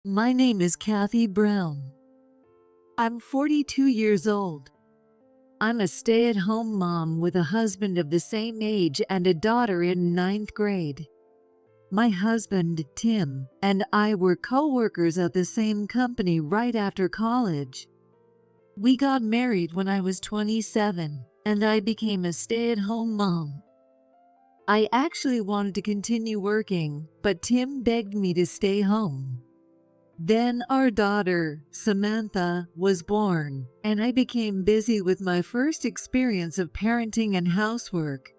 My name is Kathy Brown. I'm 42 years old. I'm a stay-at-home mom with a husband of the same age and a daughter in ninth grade. My husband, Tim, and I were co-workers at the same company right after college. We got married when I was 27, and I became a stay-at-home mom. I actually wanted to continue working, but Tim begged me to stay home. Then our daughter, Samantha, was born, and I became busy with my first experience of parenting and housework.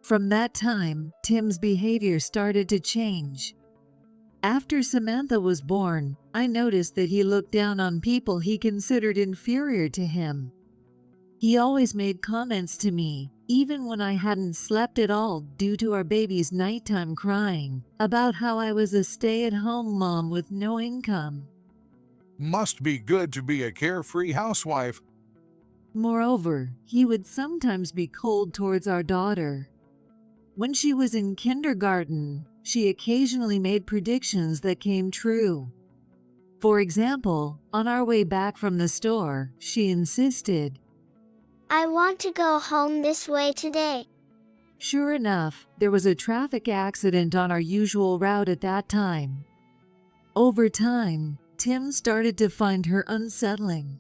From that time, Tim's behavior started to change. After Samantha was born, I noticed that he looked down on people he considered inferior to him. He always made comments to me, even when I hadn't slept at all due to our baby's nighttime crying, about how I was a stay-at-home mom with no income. Must be good to be a carefree housewife. Moreover, he would sometimes be cold towards our daughter. When she was in kindergarten, she occasionally made predictions that came true. For example, on our way back from the store, she insisted, I want to go home this way today. Sure enough, there was a traffic accident on our usual route at that time. Over time, Tim started to find her unsettling.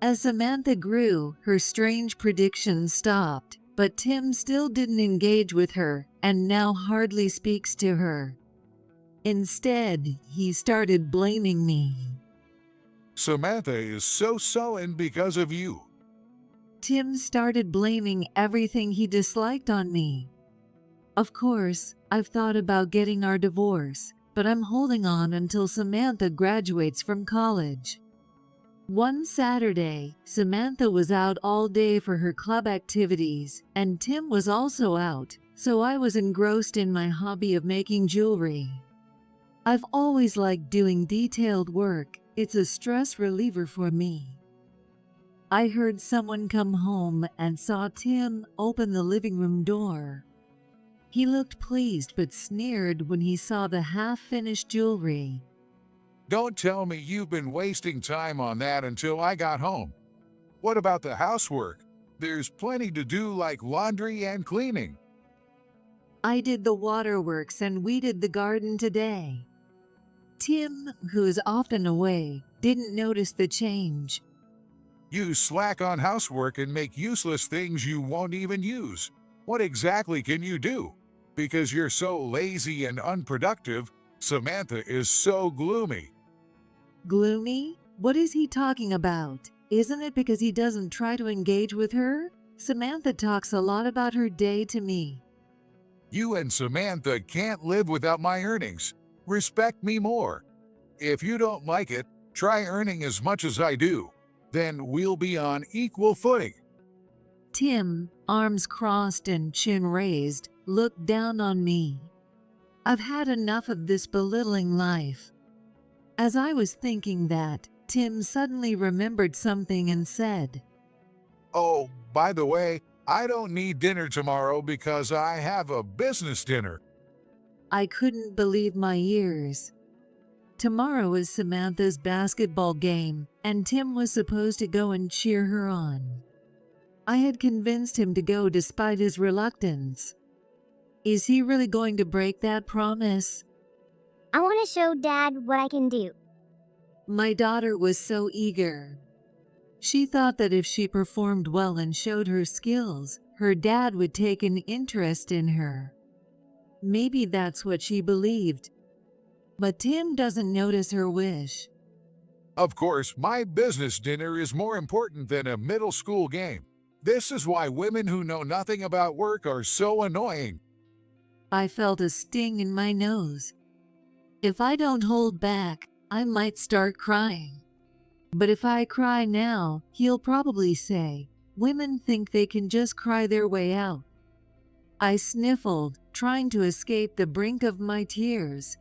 As Samantha grew, her strange predictions stopped, but Tim still didn't engage with her and now hardly speaks to her. Instead, he started blaming me. Samantha is so sullen because of you. Tim started blaming everything he disliked on me. Of course, I've thought about getting our divorce, but I'm holding on until Samantha graduates from college. One Saturday, Samantha was out all day for her club activities, and Tim was also out, so I was engrossed in my hobby of making jewelry. I've always liked doing detailed work. It's a stress reliever for me. I heard someone come home and saw Tim open the living room door. He looked pleased but sneered when he saw the half-finished jewelry. Don't tell me you've been wasting time on that until I got home. What about the housework? There's plenty to do like laundry and cleaning. I did the waterworks and weeded the garden today. Tim, who is often away, didn't notice the change. You slack on housework and make useless things you won't even use. What exactly can you do? Because you're so lazy and unproductive, Samantha is so gloomy. Gloomy? What is he talking about? Isn't it because he doesn't try to engage with her? Samantha talks a lot about her day to me. You and Samantha can't live without my earnings. Respect me more. If you don't like it, try earning as much as I do. Then we'll be on equal footing. Tim, arms crossed and chin raised, looked down on me. I've had enough of this belittling life. As I was thinking that, Tim suddenly remembered something and said, Oh, by the way, I don't need dinner tomorrow because I have a business dinner. I couldn't believe my ears. Tomorrow is Samantha's basketball game, and Tim was supposed to go and cheer her on. I had convinced him to go despite his reluctance. Is he really going to break that promise? I want to show Dad what I can do. My daughter was so eager. She thought that if she performed well and showed her skills, her dad would take an interest in her. Maybe that's what she believed. But Tim doesn't notice her wish. Of course, my business dinner is more important than a middle school game. This is why women who know nothing about work are so annoying. I felt a sting in my nose. If I don't hold back, I might start crying. But if I cry now, he'll probably say, women think they can just cry their way out. I sniffled, trying to escape the brink of my tears.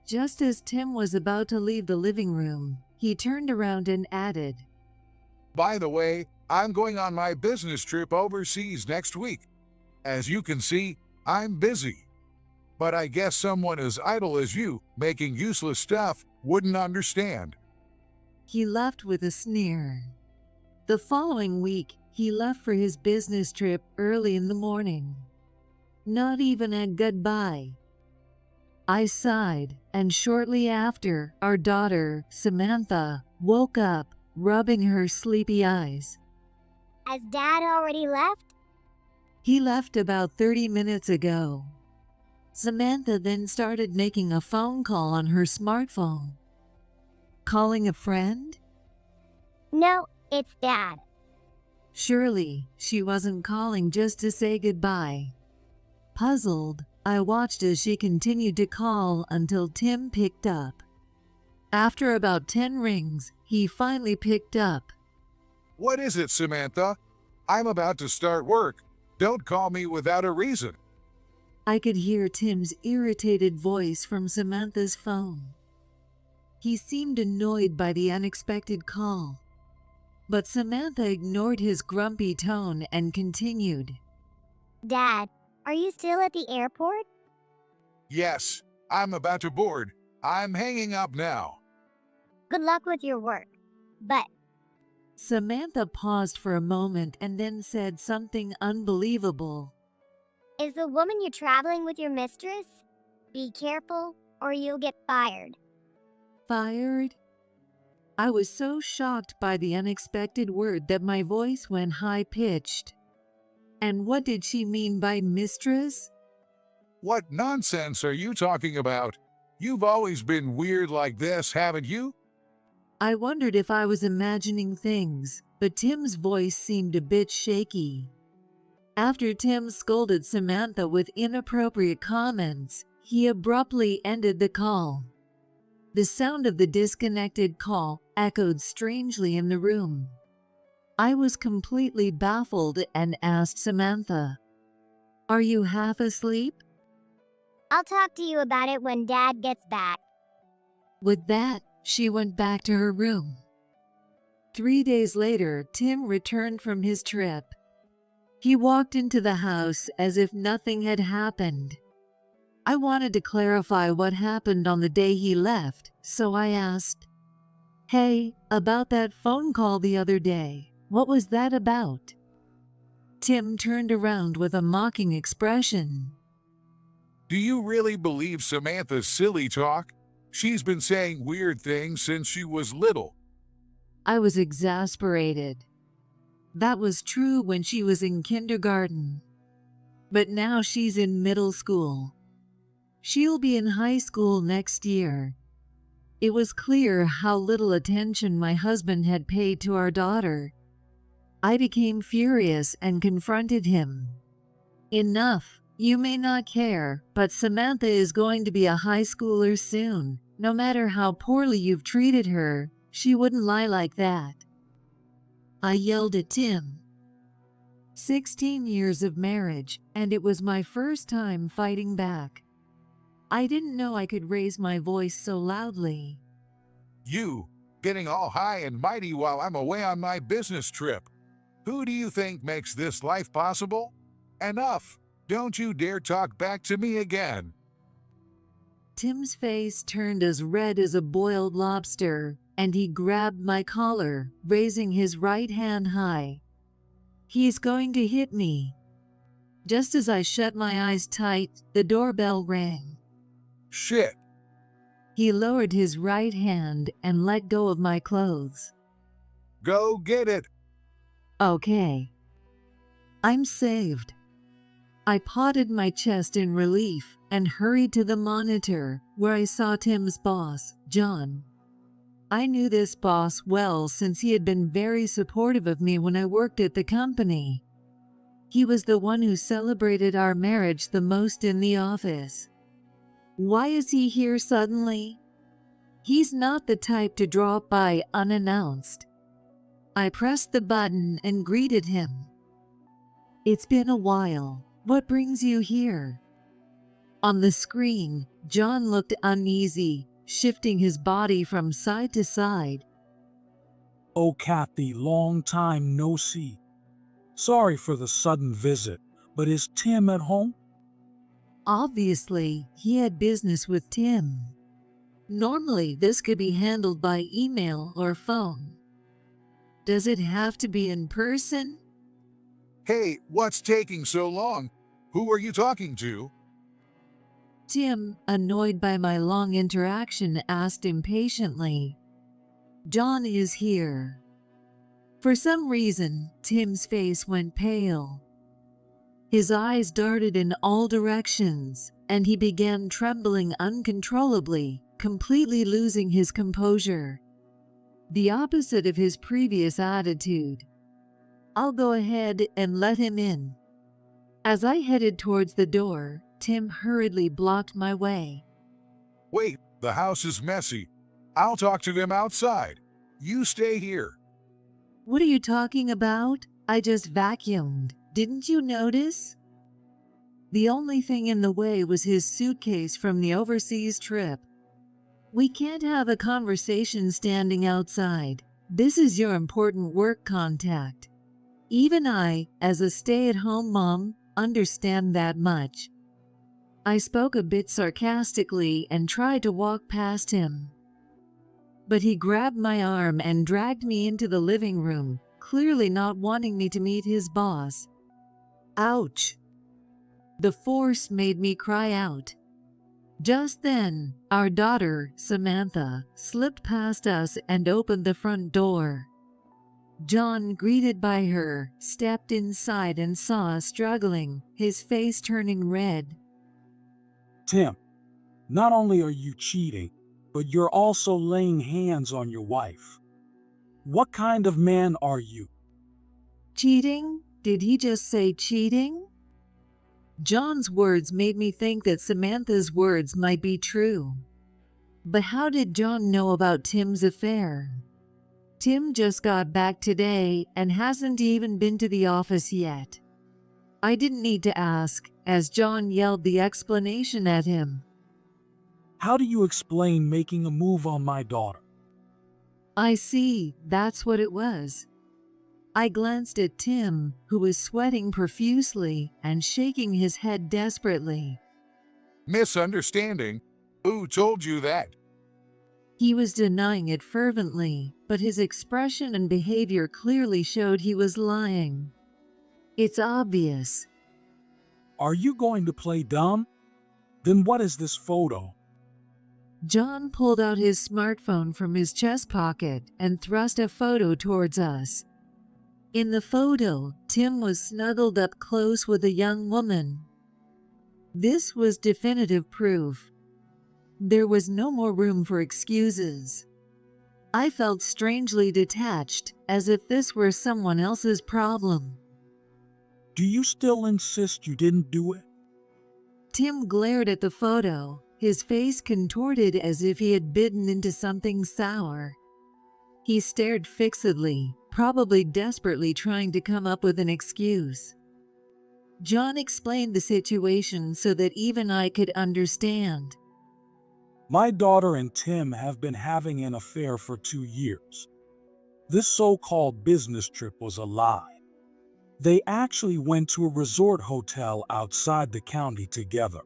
Just as Tim was about to leave the living room, he turned around and added, By the way, I'm going on my business trip overseas next week. As you can see, I'm busy. But I guess someone as idle as you, making useless stuff, wouldn't understand. He left with a sneer. The following week, he left for his business trip early in the morning. Not even a goodbye. I sighed, and shortly after, our daughter, Samantha, woke up, rubbing her sleepy eyes. Has Dad already left? He left about 30 minutes ago. Samantha then started making a phone call on her smartphone. Calling a friend? No, it's Dad. Surely, she wasn't calling just to say goodbye. Puzzled, I watched as she continued to call until Tim picked up. After about 10 rings, he finally picked up. What is it, Samantha? I'm about to start work. Don't call me without a reason. I could hear Tim's irritated voice from Samantha's phone. He seemed annoyed by the unexpected call. But Samantha ignored his grumpy tone and continued. Dad, are you still at the airport? Yes, I'm about to board. I'm hanging up now. Good luck with your work. But Samantha paused for a moment and then said something unbelievable. is the woman you're traveling with your mistress? Be careful, or you'll get fired. Fired? I was so shocked by the unexpected word that my voice went high-pitched. And what did she mean by mistress? What nonsense are you talking about? You've always been weird like this, haven't you? I wondered if I was imagining things, but Tim's voice seemed a bit shaky. After Tim scolded Samantha with inappropriate comments, he abruptly ended the call. The sound of the disconnected call echoed strangely in the room. I was completely baffled and asked Samantha, "Are you half asleep?" I'll talk to you about it when Dad gets back. With that, she went back to her room. 3 days later, Tim returned from his trip. He walked into the house as if nothing had happened. I wanted to clarify what happened on the day he left, so I asked, "Hey, about that phone call the other day, what was that about?" Tim turned around with a mocking expression. Do you really believe Samantha's silly talk? She's been saying weird things since she was little. I was exasperated. That was true when she was in kindergarten. But now she's in middle school. She'll be in high school next year. It was clear how little attention my husband had paid to our daughter. I became furious and confronted him. "Enough. You may not care, but Samantha is going to be a high schooler soon. No matter how poorly you've treated her, she wouldn't lie like that." I yelled at Tim. 16 years of marriage, and it was my first time fighting back. I didn't know I could raise my voice so loudly. You, getting all high and mighty while I'm away on my business trip. Who do you think makes this life possible? Enough! Don't you dare talk back to me again. Tim's face turned as red as a boiled lobster, and he grabbed my collar, raising his right hand high. "He's going to hit me." Just as I shut my eyes tight, the doorbell rang. Shit. He lowered his right hand and let go of my clothes. Go get it. Okay. I'm saved. I patted my chest in relief and hurried to the monitor, where I saw Tim's boss, John. I knew this boss well since he had been very supportive of me when I worked at the company. He was the one who celebrated our marriage the most in the office. Why is he here suddenly? He's not the type to drop by unannounced. I pressed the button and greeted him. "It's been a while. What brings you here?" On the screen, John looked uneasy, shifting his body from side to side. "Oh, Kathy, long time no see. Sorry for the sudden visit, but is Tim at home?" Obviously, he had business with Tim. Normally, this could be handled by email or phone. Does it have to be in person? Hey, what's taking so long? Who are you talking to? Tim, annoyed by my long interaction, asked impatiently. John is here. For some reason, Tim's face went pale. His eyes darted in all directions, and he began trembling uncontrollably, completely losing his composure. The opposite of his previous attitude. I'll go ahead and let him in. As I headed towards the door, Tim hurriedly blocked my way. Wait, the house is messy. I'll talk to them outside. You stay here. What are you talking about? I just vacuumed. Didn't you notice? The only thing in the way was his suitcase from the overseas trip. We can't have a conversation standing outside. This is your important work contact. Even I, as a stay-at-home mom, understand that much. I spoke a bit sarcastically and tried to walk past him. But he grabbed my arm and dragged me into the living room, clearly not wanting me to meet his boss. Ouch! The force made me cry out. Just then, our daughter, Samantha, slipped past us and opened the front door. John, greeted by her, stepped inside and saw us struggling, his face turning red. Tim, not only are you cheating, but you're also laying hands on your wife. What kind of man are you? Cheating? Did he just say cheating? John's words made me think that Samantha's words might be true. But how did John know about Tim's affair? Tim just got back today and hasn't even been to the office yet. I didn't need to ask, as John yelled the explanation at him. How do you explain making a move on my daughter? I see, that's what it was. I glanced at Tim, who was sweating profusely and shaking his head desperately. Misunderstanding? Who told you that? He was denying it fervently, but his expression and behavior clearly showed he was lying. It's obvious. Are you going to play dumb? Then what is this photo? John pulled out his smartphone from his chest pocket and thrust a photo towards us. In the photo, Tim was snuggled up close with a young woman. This was definitive proof. There was no more room for excuses. I felt strangely detached, as if this were someone else's problem. Do you still insist you didn't do it? Tim glared at the photo, his face contorted as if he had bitten into something sour. He stared fixedly, probably desperately trying to come up with an excuse. John explained the situation so that even I could understand. My daughter and Tim have been having an affair for 2 years. This so-called business trip was a lie. They actually went to a resort hotel outside the county together.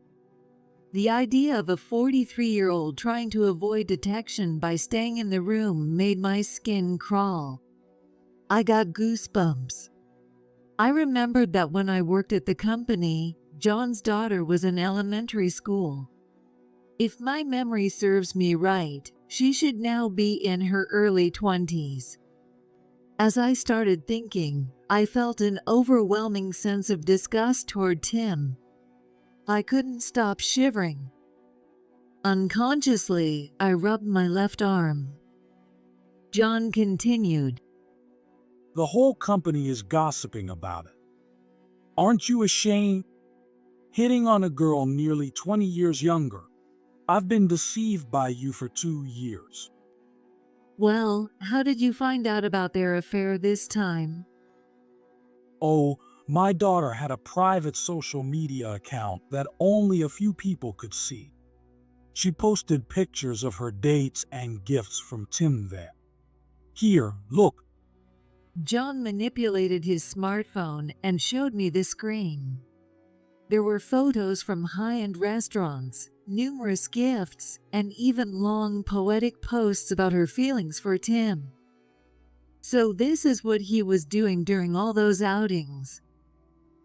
The idea of a 43-year-old trying to avoid detection by staying in the room made my skin crawl. I got goosebumps. I remembered that when I worked at the company, John's daughter was in elementary school. If my memory serves me right, she should now be in her early 20s. As I started thinking, I felt an overwhelming sense of disgust toward Tim. I couldn't stop shivering. Unconsciously, I rubbed my left arm. John continued. The whole company is gossiping about it. Aren't you ashamed? Hitting on a girl nearly 20 years younger. I've been deceived by you for 2 years. Well, how did you find out about their affair this time? Oh, my daughter had a private social media account that only a few people could see. She posted pictures of her dates and gifts from Tim there. Here, look. John manipulated his smartphone and showed me the screen. There were photos from high-end restaurants, numerous gifts, and even long poetic posts about her feelings for Tim. So this is what he was doing during all those outings.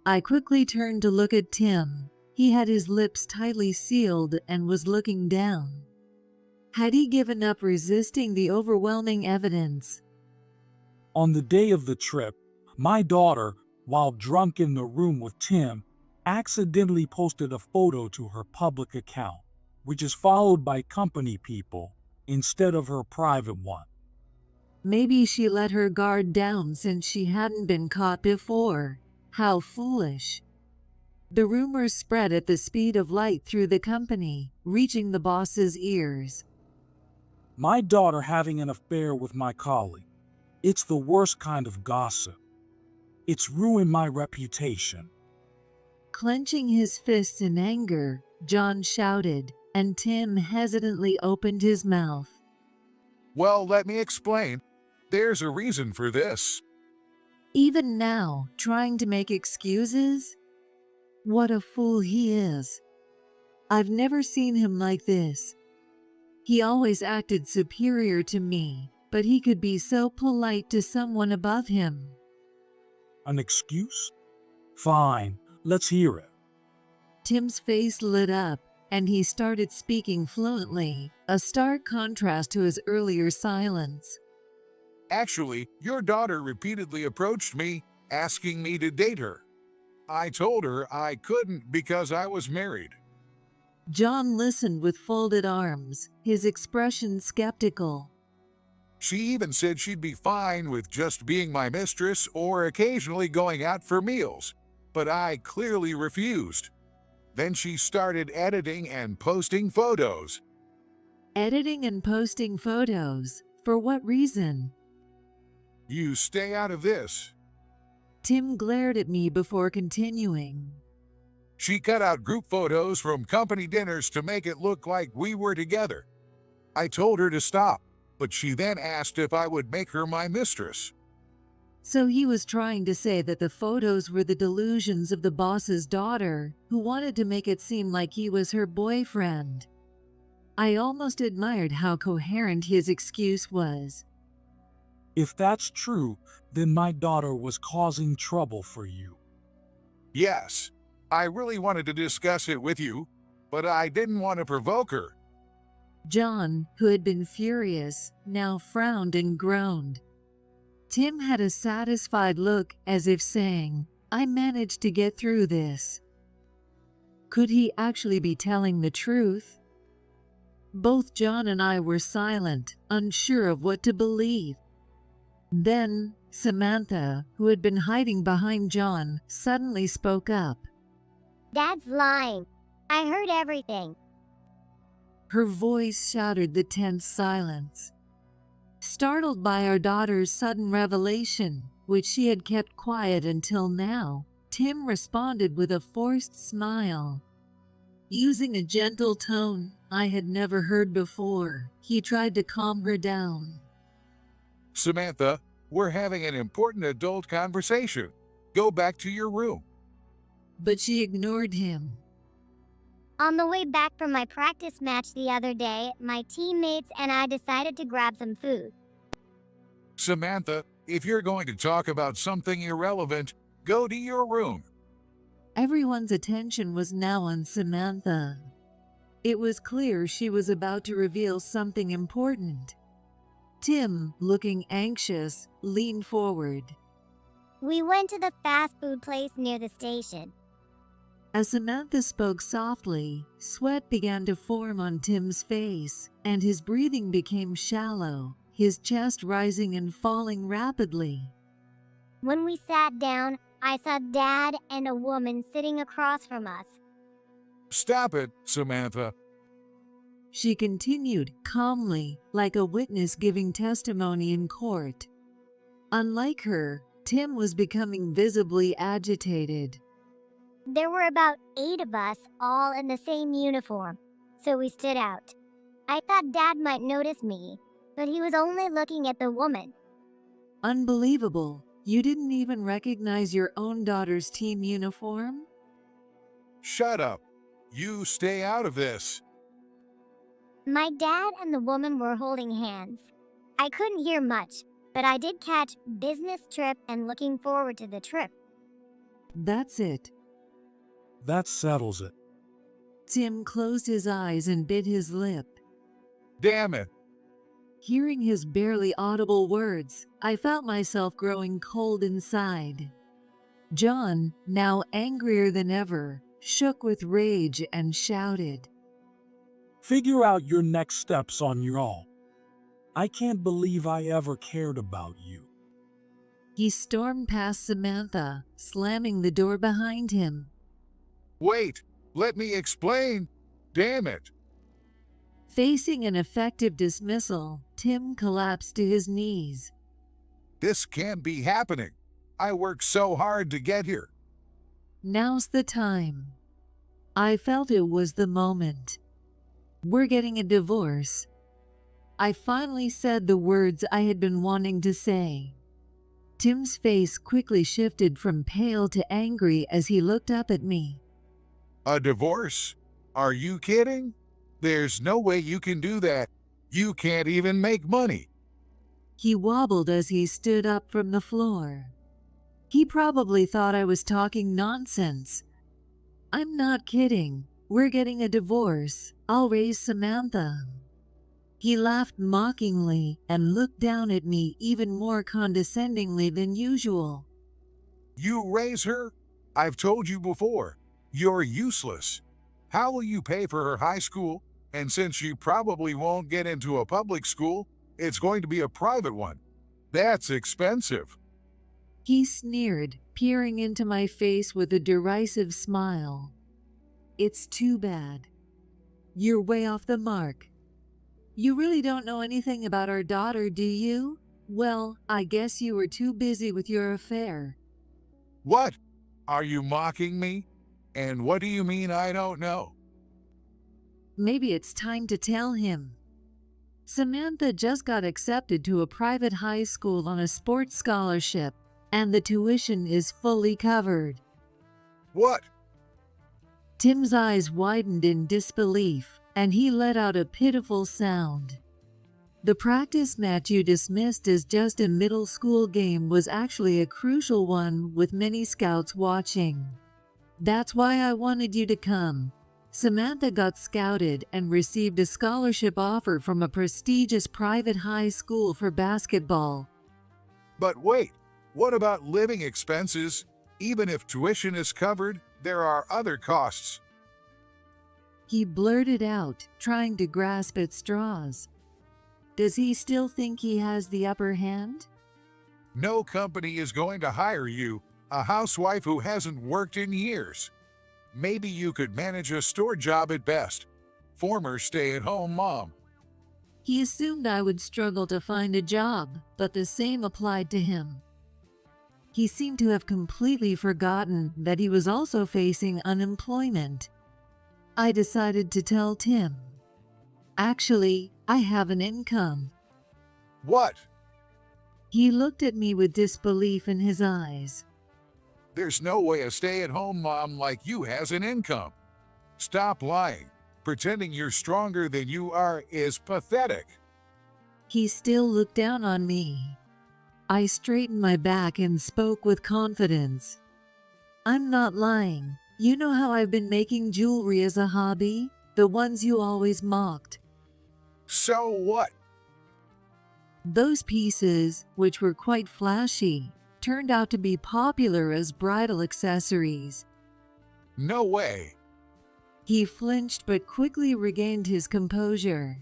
I quickly turned to look at Tim. He had his lips tightly sealed and was looking down. Had he given up resisting the overwhelming evidence? On the day of the trip, my daughter, while drunk in the room with Tim, accidentally posted a photo to her public account, which is followed by company people, instead of her private one. Maybe she let her guard down since she hadn't been caught before. How foolish. The rumors spread at the speed of light through the company, reaching the boss's ears. My daughter having an affair with my colleague. It's the worst kind of gossip. It's ruined my reputation. Clenching his fists in anger, John shouted, and Tim hesitantly opened his mouth. Well, let me explain. There's a reason for this. Even now, trying to make excuses? What a fool he is. I've never seen him like this. He always acted superior to me, but he could be so polite to someone above him. An excuse? Fine, let's hear it. Tim's face lit up, and he started speaking fluently, a stark contrast to his earlier silence. Actually, your daughter repeatedly approached me, asking me to date her. I told her I couldn't because I was married. John listened with folded arms, his expression skeptical. She even said she'd be fine with just being my mistress or occasionally going out for meals, but I clearly refused. Then she started editing and posting photos. Editing and posting photos? For what reason? You stay out of this. Tim glared at me before continuing. She cut out group photos from company dinners to make it look like we were together. I told her to stop, but she then asked if I would make her my mistress. So he was trying to say that the photos were the delusions of the boss's daughter, who wanted to make it seem like he was her boyfriend. I almost admired how coherent his excuse was. If that's true, then my daughter was causing trouble for you. Yes, I really wanted to discuss it with you, but I didn't want to provoke her. John, who had been furious, now frowned and groaned. Tim had a satisfied look, as if saying, I managed to get through this. Could he actually be telling the truth? Both John and I were silent, unsure of what to believe. Then, Samantha, who had been hiding behind John, suddenly spoke up. Dad's lying. I heard everything. Her voice shattered the tense silence. Startled by our daughter's sudden revelation, which she had kept quiet until now, Tim responded with a forced smile. Using a gentle tone I had never heard before, he tried to calm her down. Samantha, we're having an important adult conversation. Go back to your room. But she ignored him. On the way back from my practice match the other day, my teammates and I decided to grab some food. Samantha, if you're going to talk about something irrelevant, go to your room. Everyone's attention was now on Samantha. It was clear she was about to reveal something important. Tim, looking anxious, leaned forward. We went to the fast food place near the station. As Samantha spoke softly, sweat began to form on Tim's face, and his breathing became shallow, his chest rising and falling rapidly. When we sat down, I saw Dad and a woman sitting across from us. Stop it, Samantha. She continued calmly, like a witness giving testimony in court. Unlike her, Tim was becoming visibly agitated. There were about 8 of us, all in the same uniform, so we stood out. I thought Dad might notice me, but he was only looking at the woman. Unbelievable. You didn't even recognize your own daughter's team uniform? Shut up. You stay out of this. My dad and the woman were holding hands. I couldn't hear much, but I did catch business trip and looking forward to the trip. That's it. That settles it. Tim closed his eyes and bit his lip. Damn it. Hearing his barely audible words, I felt myself growing cold inside. John, now angrier than ever, shook with rage and shouted, Figure out your next steps on your own. I can't believe I ever cared about you. He stormed past Samantha, slamming the door behind him. Wait, let me explain. Damn it. Facing an effective dismissal, Tim collapsed to his knees. This can't be happening. I worked so hard to get here. Now's the time. I felt it was the moment. We're getting a divorce. I finally said the words I had been wanting to say. Tim's face quickly shifted from pale to angry as he looked up at me. A divorce? Are you kidding? There's no way you can do that. You can't even make money. He wobbled as he stood up from the floor. He probably thought I was talking nonsense. I'm not kidding. We're getting a divorce. I'll raise Samantha. He laughed mockingly and looked down at me even more condescendingly than usual. You raise her? I've told you before. You're useless. How will you pay for her high school? And since you probably won't get into a public school, it's going to be a private one. That's expensive. He sneered, peering into my face with a derisive smile. It's too bad. You're way off the mark. You really don't know anything about our daughter, do you? Well, I guess you were too busy with your affair. What? Are you mocking me? And what do you mean I don't know? Maybe it's time to tell him. Samantha just got accepted to a private high school on a sports scholarship, and the tuition is fully covered. What? Tim's eyes widened in disbelief, and he let out a pitiful sound. The practice match you dismissed as just a middle school game was actually a crucial one with many scouts watching. That's why I wanted you to come. Samantha got scouted and received a scholarship offer from a prestigious private high school for basketball. But wait, what about living expenses? Even if tuition is covered, there are other costs. He blurted out, trying to grasp at straws. Does he still think he has the upper hand? No company is going to hire you, a housewife who hasn't worked in years. Maybe you could manage a store job at best. Former stay-at-home mom. He assumed I would struggle to find a job, but the same applied to him. He seemed to have completely forgotten that he was also facing unemployment. I decided to tell Tim. Actually, I have an income. What? He looked at me with disbelief in his eyes. There's no way a stay-at-home mom like you has an income. Stop lying. Pretending you're stronger than you are is pathetic. He still looked down on me. I straightened my back and spoke with confidence. I'm not lying. You know how I've been making jewelry as a hobby? The ones you always mocked. So what? Those pieces, which were quite flashy, turned out to be popular as bridal accessories. No way. He flinched but quickly regained his composure.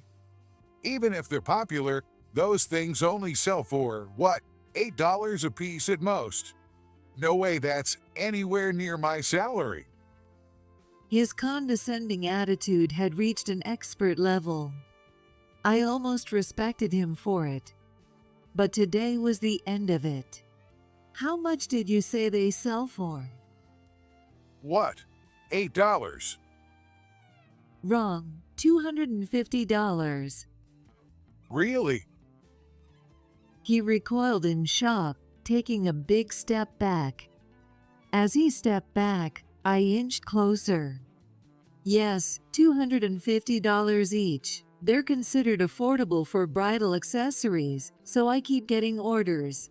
Even if they're popular, those things only sell for, what, $8 a piece at most. No way that's anywhere near my salary. His condescending attitude had reached an expert level. I almost respected him for it. But today was the end of it. How much did you say they sell for? What? $8. Wrong. $250. Really? He recoiled in shock, taking a big step back. As he stepped back, I inched closer. Yes, $250 each. They're considered affordable for bridal accessories, so I keep getting orders.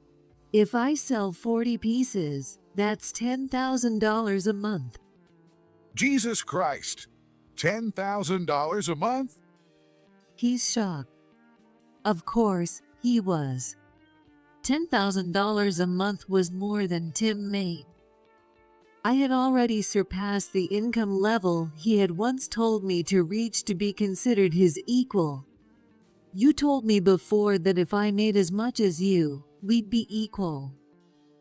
If I sell 40 pieces, that's $10,000 a month. Jesus Christ! $10,000 a month? He's shocked. Of course, he was. $10,000 a month was more than Tim made. I had already surpassed the income level he had once told me to reach to be considered his equal. You told me before that if I made as much as you, we'd be equal.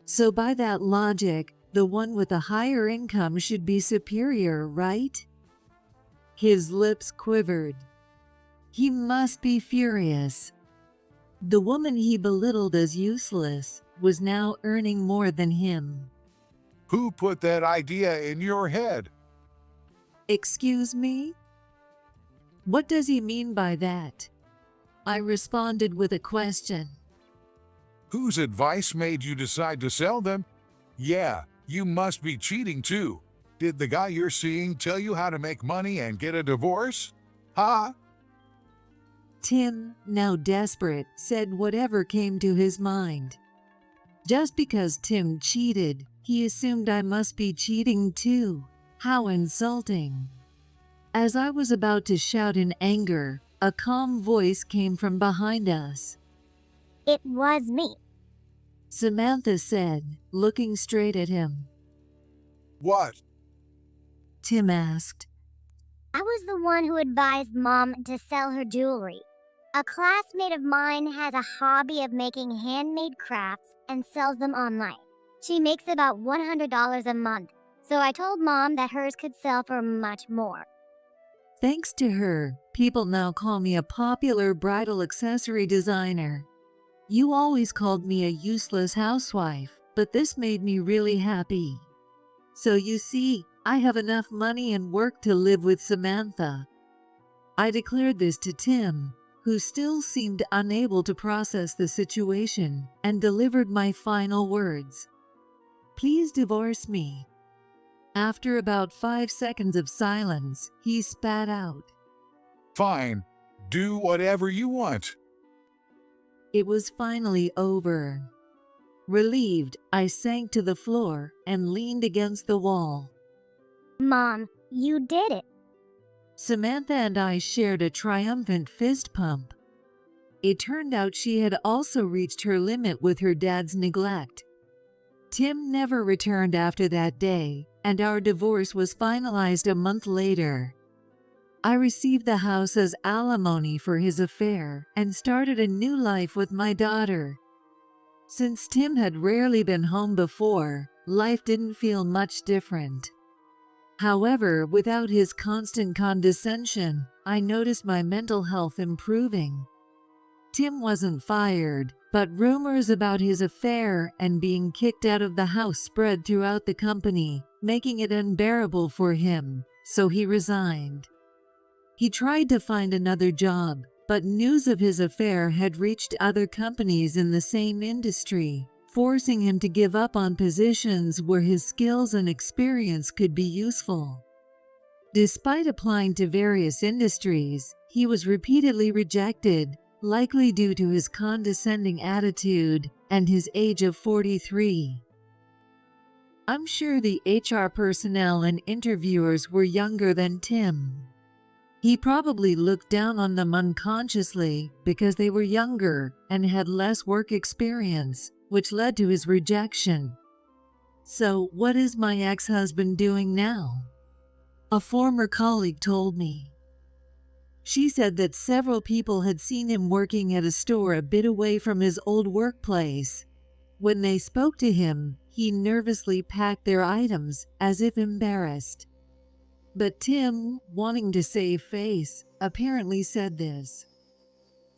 So by that logic, the one with a higher income should be superior, right? His lips quivered. He must be furious. The woman he belittled as useless was now earning more than him. Who put that idea in your head? Excuse me? What does he mean by that? I responded with a question. Whose advice made you decide to sell them? Yeah, you must be cheating too. Did the guy you're seeing tell you how to make money and get a divorce? Huh? Tim, now desperate, said whatever came to his mind. Just because Tim cheated, he assumed I must be cheating too. How insulting. As I was about to shout in anger, a calm voice came from behind us. It was me. Samantha said, looking straight at him. What? Tim asked. I was the one who advised Mom to sell her jewelry. A classmate of mine has a hobby of making handmade crafts and sells them online. She makes about $100 a month, so I told Mom that hers could sell for much more. Thanks to her, people now call me a popular bridal accessory designer. You always called me a useless housewife, but this made me really happy. So you see, I have enough money and work to live with Samantha. I declared this to Tim, who still seemed unable to process the situation, and delivered my final words. Please divorce me. After about 5 seconds of silence, he spat out. Fine. Do whatever you want. It was finally over. Relieved, I sank to the floor and leaned against the wall. Mom, you did it. Samantha and I shared a triumphant fist pump. It turned out she had also reached her limit with her dad's neglect. Tim never returned after that day, and our divorce was finalized a month later. I received the house as alimony for his affair and started a new life with my daughter. Since Tim had rarely been home before, life didn't feel much different. However, without his constant condescension, I noticed my mental health improving. Tim wasn't fired, but rumors about his affair and being kicked out of the house spread throughout the company, making it unbearable for him, so he resigned. He tried to find another job, but news of his affair had reached other companies in the same industry, forcing him to give up on positions where his skills and experience could be useful. Despite applying to various industries, he was repeatedly rejected, likely due to his condescending attitude and his age of 43. I'm sure the HR personnel and interviewers were younger than Tim. He probably looked down on them unconsciously because they were younger and had less work experience, which led to his rejection. So, what is my ex-husband doing now? A former colleague told me. She said that several people had seen him working at a store a bit away from his old workplace. When they spoke to him, he nervously packed their items as if embarrassed. But Tim, wanting to save face, apparently said this.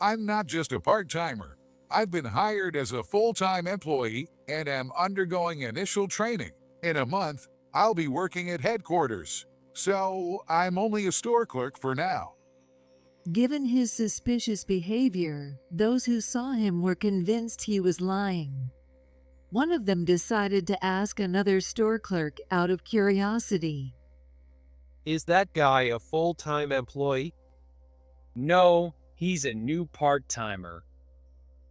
I'm not just a part-timer. I've been hired as a full-time employee and am undergoing initial training. In a month, I'll be working at headquarters. So, I'm only a store clerk for now. Given his suspicious behavior, those who saw him were convinced he was lying. One of them decided to ask another store clerk out of curiosity. Is that guy a full-time employee? No, he's a new part-timer.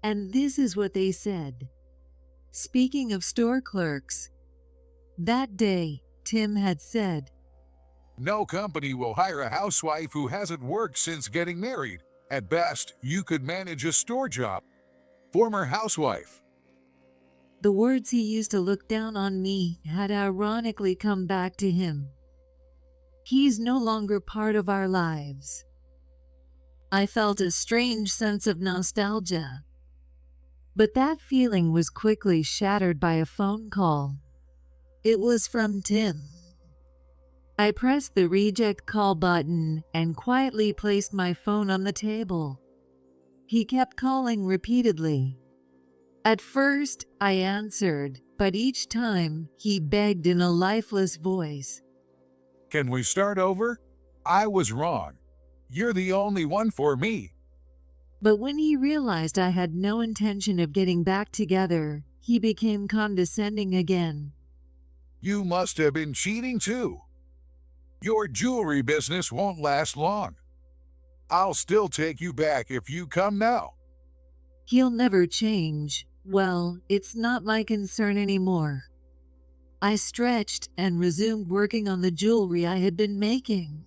And this is what they said. Speaking of store clerks, that day, Tim had said, No company will hire a housewife who hasn't worked since getting married. At best, you could manage a store job. Former housewife. the words he used to look down on me had ironically come back to him. He's no longer part of our lives. I felt a strange sense of nostalgia. But that feeling was quickly shattered by a phone call. It was from Tim. I pressed the reject call button and quietly placed my phone on the table. He kept calling repeatedly. At first, I answered, but each time, he begged in a lifeless voice. Can we start over? I was wrong. You're the only one for me. But when he realized I had no intention of getting back together, he became condescending again. You must have been cheating too. Your jewelry business won't last long. I'll still take you back if you come now. He'll never change. Well, it's not my concern anymore. I stretched and resumed working on the jewelry I had been making.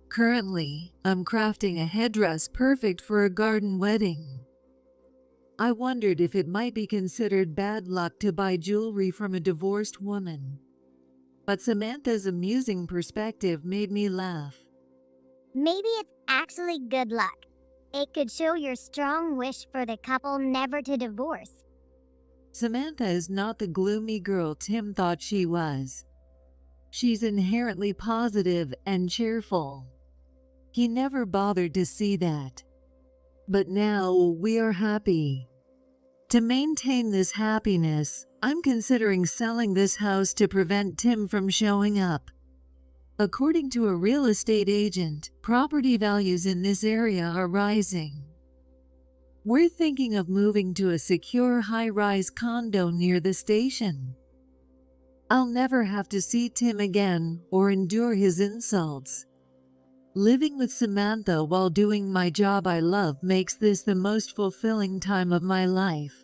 Currently, I'm crafting a headdress perfect for a garden wedding. I wondered if it might be considered bad luck to buy jewelry from a divorced woman. But Samantha's amusing perspective made me laugh. Maybe it's actually good luck. It could show your strong wish for the couple never to divorce. Samantha is not the gloomy girl Tim thought she was. She's inherently positive and cheerful. He never bothered to see that. But now we are happy. To maintain this happiness, I'm considering selling this house to prevent Tim from showing up. According to a real estate agent, property values in this area are rising. We're thinking of moving to a secure high-rise condo near the station. I'll never have to see Tim again or endure his insults. Living with Samantha while doing my job I love makes this the most fulfilling time of my life.